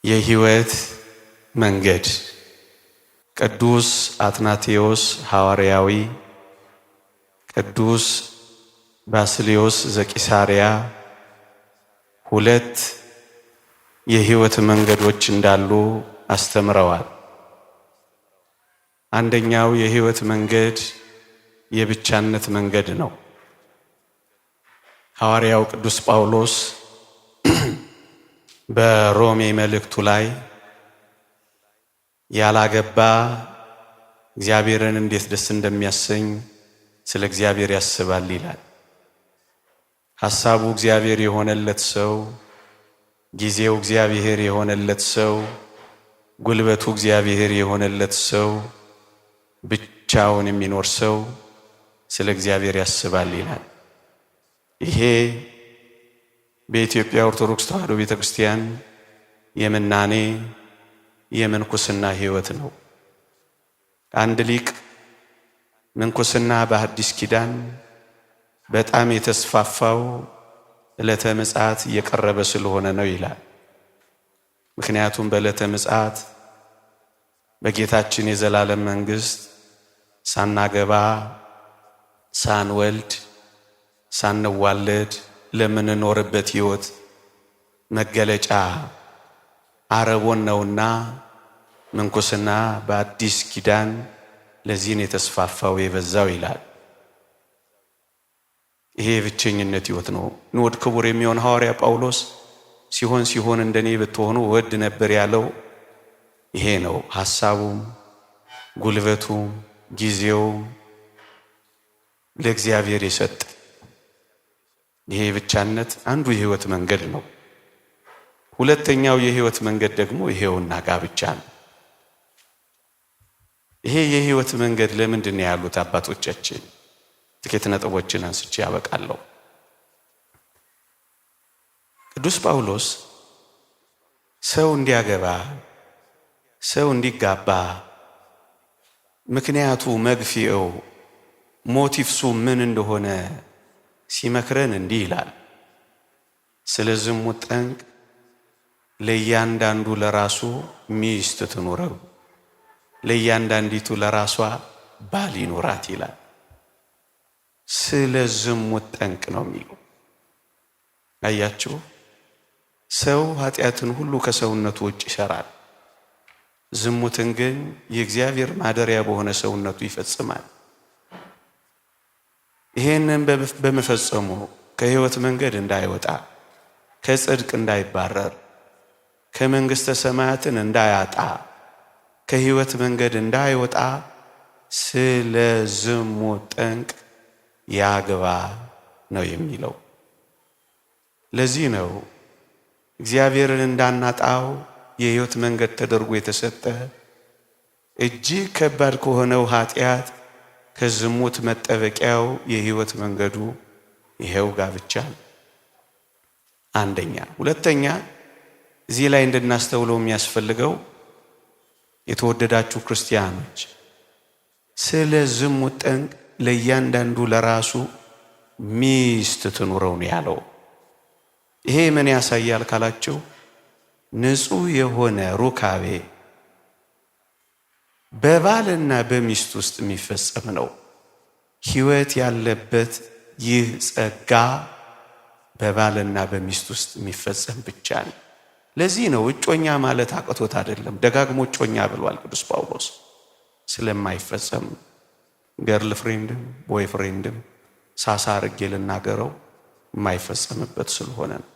የሕይወት መንገድ ቅዱስ አትናቴዎስ ሐዋርያዊ፣ ቅዱስ ባስልዮስ ዘቂሳርያ ሁለት የሕይወት መንገዶች እንዳሉ አስተምረዋል። አንደኛው የሕይወት መንገድ የብቻነት መንገድ ነው። ሐዋርያው ቅዱስ ጳውሎስ በሮሜ መልእክቱ ላይ ያላገባ እግዚአብሔርን እንዴት ደስ እንደሚያሰኝ ስለ እግዚአብሔር ያስባል ይላል። ሐሳቡ እግዚአብሔር የሆነለት ሰው፣ ጊዜው እግዚአብሔር የሆነለት ሰው፣ ጉልበቱ እግዚአብሔር የሆነለት ሰው፣ ብቻውን የሚኖር ሰው ስለ እግዚአብሔር ያስባል ይላል። ይሄ በኢትዮጵያ ኦርቶዶክስ ተዋሕዶ ቤተክርስቲያን የምናኔ የምንኩስና ሕይወት ነው። አንድ ሊቅ ምንኩስና በአዲስ ኪዳን በጣም የተስፋፋው ዕለተ ምጽአት እየቀረበ ስለሆነ ነው ይላል። ምክንያቱም በዕለተ ምጽአት በጌታችን የዘላለም መንግሥት ሳናገባ ሳንወልድ ሳንዋለድ ለምንኖርበት ሕይወት መገለጫ አረቦን ነውና ምንኩስና በአዲስ ኪዳን ለዚህን የተስፋፋው የበዛው ይላል። ይሄ የብቸኝነት ሕይወት ነው። ንዑድ ክቡር የሚሆን ሐዋርያ ጳውሎስ ሲሆን እንደኔ ብትሆኑ ወድ ነበር ያለው ይሄ ነው። ሐሳቡም ጉልበቱም ጊዜውም ለእግዚአብሔር የሰጠ ይሄ ብቻነት አንዱ የሕይወት መንገድ ነው። ሁለተኛው የሕይወት መንገድ ደግሞ ይሄውና ጋብቻ ነው። ይሄ የሕይወት መንገድ ለምንድን ነው ያሉት አባቶቻችን? ጥቂት ነጥቦችን አንስቼ ያበቃለሁ። ቅዱስ ጳውሎስ ሰው እንዲያገባ ሰው እንዲጋባ ምክንያቱ መግፊያው ሞቲቭሱ ምን እንደሆነ ሲመክረን እንዲህ ይላል። ስለ ዝሙት ጠንቅ ለእያንዳንዱ ለራሱ ሚስት ትኑረው፣ ለእያንዳንዲቱ ለራሷ ባል ይኑራት ይላል። ስለ ዝሙት ጠንቅ ነው የሚለው። አያችሁ፣ ሰው ኃጢአትን ሁሉ ከሰውነቱ ውጭ ይሰራል። ዝሙትን ግን የእግዚአብሔር ማደሪያ በሆነ ሰውነቱ ይፈጽማል። ይሄንን በመፈጸሙ ከሕይወት መንገድ እንዳይወጣ፣ ከጽድቅ እንዳይባረር፣ ከመንግሥተ ሰማያትን እንዳያጣ፣ ከሕይወት መንገድ እንዳይወጣ ስለ ዝሙት ጠንቅ ያግባ ነው የሚለው። ለዚህ ነው እግዚአብሔርን እንዳናጣው የሕይወት መንገድ ተደርጎ የተሰጠ እጅግ ከባድ ከሆነው ኃጢአት ከዝሙት መጠበቂያው የሕይወት መንገዱ ይሄው ጋብቻ ነው። አንደኛ። ሁለተኛ እዚህ ላይ እንድናስተውለው የሚያስፈልገው የተወደዳችሁ ክርስቲያኖች ስለ ዝሙት ጠንቅ ለእያንዳንዱ ለራሱ ሚስት ትኑረው ነው ያለው። ይሄ ምን ያሳያል ካላችሁ ንጹሕ የሆነ ሩካቤ በባልና በሚስት ውስጥ የሚፈጸም ነው። ሕይወት ያለበት ይህ ጸጋ በባልና በሚስት ውስጥ የሚፈጸም ብቻ ነው። ለዚህ ነው እጮኛ ማለት አቅቶት አይደለም፣ ደጋግሞ እጮኛ ብሏል ቅዱስ ጳውሎስ። ስለማይፈጸም ገርል ፍሬንድም ቦይ ፍሬንድም ሳሳ አርጌ ልናገረው የማይፈጸምበት ስለሆነ ነው።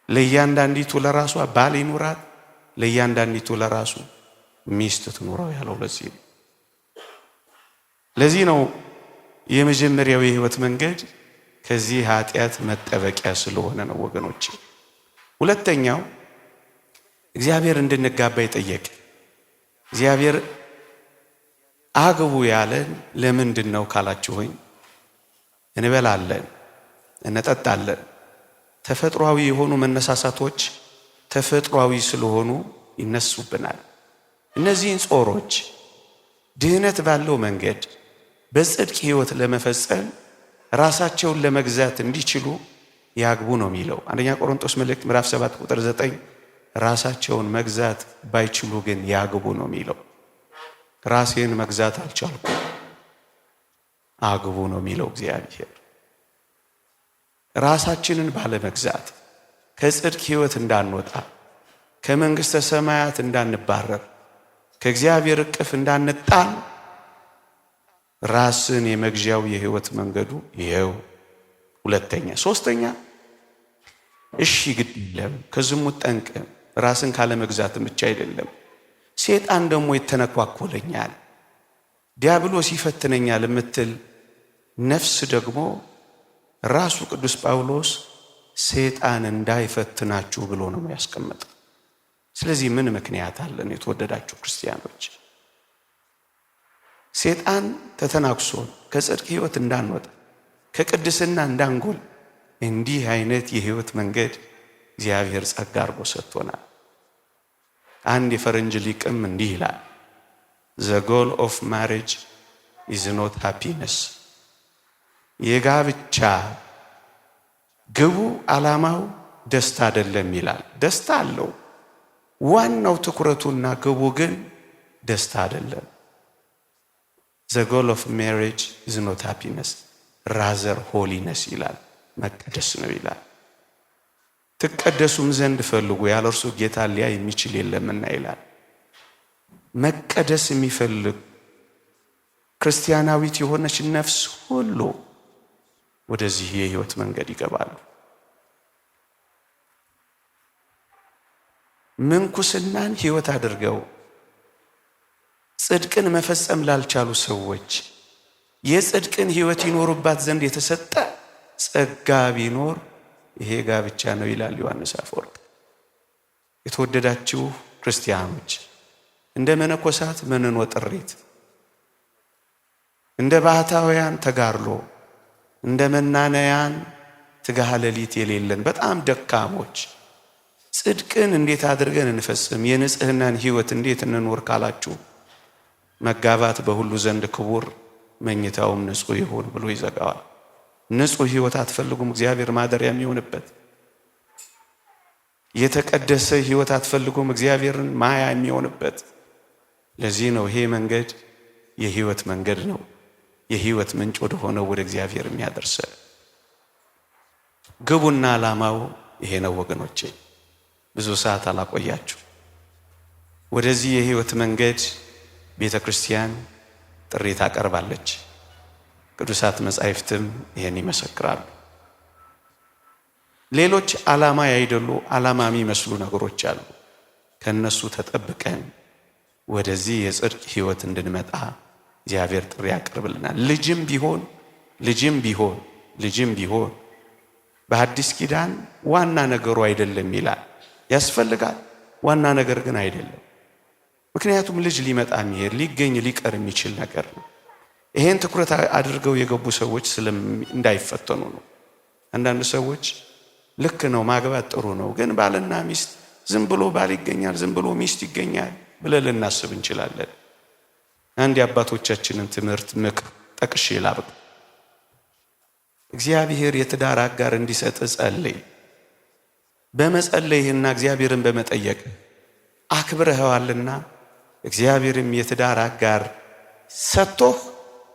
ለእያንዳንዲቱ ለራሷ ባል ይኑራት፣ ለእያንዳንዲቱ ለራሱ ሚስት ትኑረው ያለው ለዚህ ነው የመጀመሪያው የሕይወት መንገድ ከዚህ ኃጢአት መጠበቂያ ስለሆነ ነው ወገኖች። ሁለተኛው እግዚአብሔር እንድንጋባ ይጠየቅ። እግዚአብሔር አግቡ ያለን ለምንድን ነው ካላችሁኝ፣ እንበላለን፣ እንጠጣለን። ተፈጥሯዊ የሆኑ መነሳሳቶች ተፈጥሯዊ ስለሆኑ ይነሱብናል። እነዚህን ጾሮች ድህነት ባለው መንገድ በጽድቅ ሕይወት ለመፈጸም ራሳቸውን ለመግዛት እንዲችሉ ያግቡ ነው የሚለው። አንደኛ ቆሮንቶስ መልእክት ምዕራፍ 7 ቁጥር 9 ራሳቸውን መግዛት ባይችሉ ግን ያግቡ ነው የሚለው። ራሴን መግዛት አልቻልኩም፣ አግቡ ነው የሚለው እግዚአብሔር። ራሳችንን ባለመግዛት ከጽድቅ ሕይወት እንዳንወጣ፣ ከመንግሥተ ሰማያት እንዳንባረር፣ ከእግዚአብሔር እቅፍ እንዳንጣል ራስን የመግዣው የሕይወት መንገዱ ይኸው። ሁለተኛ። ሶስተኛ እሺ ግድ የለም ከዝሙት ጠንቅ ራስን ካለመግዛትም ብቻ አይደለም፣ ሴጣን ደግሞ ይተነኳኮለኛል፣ ዲያብሎስ ይፈትነኛል የምትል ነፍስ ደግሞ ራሱ ቅዱስ ጳውሎስ ሴጣን እንዳይፈትናችሁ ብሎ ነው ያስቀመጠው። ስለዚህ ምን ምክንያት አለን የተወደዳችሁ ክርስቲያኖች? ሴጣን ተተናክሶን ከጽድቅ ሕይወት እንዳንወጣ ከቅድስና እንዳንጎል እንዲህ አይነት የሕይወት መንገድ እግዚአብሔር ጸጋ አድርጎ ሰጥቶናል። አንድ የፈረንጅ ሊቅም እንዲህ ይላል፣ the goal of marriage is not happiness። የጋብቻ ግቡ ዓላማው ደስታ አይደለም ይላል። ደስታ አለው፣ ዋናው ትኩረቱና ግቡ ግን ደስታ አይደለም። the goal of marriage is not happiness rather holiness ይላል፣ መቀደስ ነው ይላል። ትቀደሱም ዘንድ ፈልጉ ያለ እርሱ ጌታ ሊያይ የሚችል የለምና ይላል። መቀደስ የሚፈልግ ክርስቲያናዊት የሆነች ነፍስ ሁሉ ወደዚህ የሕይወት መንገድ ይገባሉ። ምንኩስናን ሕይወት አድርገው ጽድቅን መፈጸም ላልቻሉ ሰዎች የጽድቅን ሕይወት ይኖሩባት ዘንድ የተሰጠ ጸጋ ቢኖር ይሄ ጋብቻ ነው ይላል ዮሐንስ አፈወርቅ። የተወደዳችሁ ክርስቲያኖች እንደ መነኮሳት መንኖ ጥሪት፣ እንደ ባህታውያን ተጋርሎ፣ እንደ መናነያን ትጋሃ ሌሊት የሌለን በጣም ደካሞች ጽድቅን እንዴት አድርገን እንፈጽም፣ የንጽህናን ሕይወት እንዴት እንኖር ካላችሁ መጋባት በሁሉ ዘንድ ክቡር መኝታውም ንጹሕ ይሁን ብሎ ይዘጋዋል። ንጹሕ ሕይወት አትፈልጉም? እግዚአብሔር ማደሪያ የሚሆንበት የተቀደሰ ሕይወት አትፈልጉም? እግዚአብሔርን ማያ የሚሆንበት። ለዚህ ነው ይሄ መንገድ የሕይወት መንገድ ነው፣ የሕይወት ምንጭ ወደ ሆነው ወደ እግዚአብሔር የሚያደርሰ። ግቡና ዓላማው ይሄ ነው ወገኖቼ። ብዙ ሰዓት አላቆያችሁ። ወደዚህ የሕይወት መንገድ ቤተ ክርስቲያን ጥሪ ታቀርባለች። ቅዱሳት መጻሕፍትም ይሄን ይመሰክራሉ። ሌሎች ዓላማ ያይደሉ ዓላማ የሚመስሉ ነገሮች አሉ። ከነሱ ተጠብቀን ወደዚህ የጽድቅ ሕይወት እንድንመጣ እግዚአብሔር ጥሪ ያቀርብልናል። ልጅም ቢሆን በአዲስ ኪዳን ዋና ነገሩ አይደለም ይላል። ያስፈልጋል፣ ዋና ነገር ግን አይደለም። ምክንያቱም ልጅ ሊመጣ የሚሄድ ሊገኝ ሊቀር የሚችል ነገር ነው። ይሄን ትኩረት አድርገው የገቡ ሰዎች እንዳይፈተኑ ነው። አንዳንድ ሰዎች ልክ ነው ማግባት ጥሩ ነው፣ ግን ባልና ሚስት ዝም ብሎ ባል ይገኛል፣ ዝም ብሎ ሚስት ይገኛል ብለን ልናስብ እንችላለን። አንድ የአባቶቻችንን ትምህርት ምክር ጠቅሼ ላብቅ። እግዚአብሔር የትዳር አጋር እንዲሰጥ ጸልይ። በመጸለይህና እግዚአብሔርን በመጠየቅ አክብረኸዋልና እግዚአብሔርም የትዳር አጋር ሰጥቶህ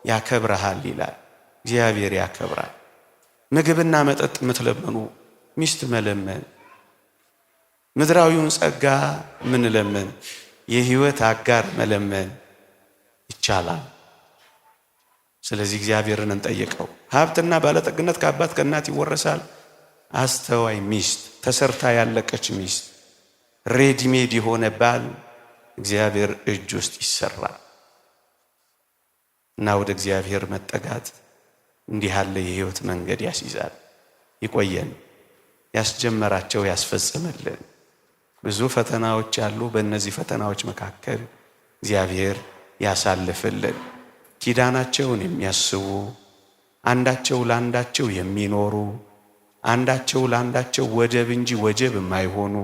ያከብረሃል ይላል። እግዚአብሔር ያከብራል። ምግብና መጠጥ የምትለምኑ ሚስት መለመን፣ ምድራዊውን ጸጋ ምንለምን የሕይወት አጋር መለመን ይቻላል። ስለዚህ እግዚአብሔርን እንጠይቀው። ሀብትና ባለጠግነት ከአባት ከእናት ይወረሳል። አስተዋይ ሚስት፣ ተሰርታ ያለቀች ሚስት፣ ሬዲሜድ የሆነ ባል እግዚአብሔር እጅ ውስጥ ይሰራል። እና ወደ እግዚአብሔር መጠጋት እንዲህ ያለ የሕይወት መንገድ ያስይዛል። ይቆየን፣ ያስጀመራቸው ያስፈጽምልን። ብዙ ፈተናዎች አሉ። በእነዚህ ፈተናዎች መካከል እግዚአብሔር ያሳልፍልን። ኪዳናቸውን የሚያስቡ አንዳቸው ለአንዳቸው የሚኖሩ አንዳቸው ለአንዳቸው ወደብ እንጂ ወጀብ የማይሆኑ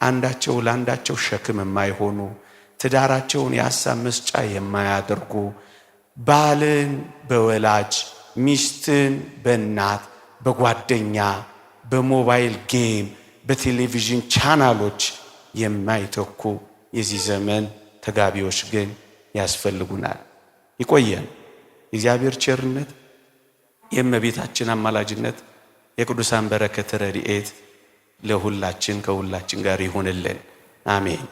አንዳቸው ለአንዳቸው ሸክም የማይሆኑ ትዳራቸውን የሐሳብ መስጫ የማያደርጉ ባልን በወላጅ ሚስትን በእናት በጓደኛ በሞባይል ጌም፣ በቴሌቪዥን ቻናሎች የማይተኩ የዚህ ዘመን ተጋቢዎች ግን ያስፈልጉናል። ይቆየን። የእግዚአብሔር ቸርነት፣ የእመቤታችን አማላጅነት፣ የቅዱሳን በረከት ረድኤት ለሁላችን ከሁላችን ጋር ይሁንልን። አሜን።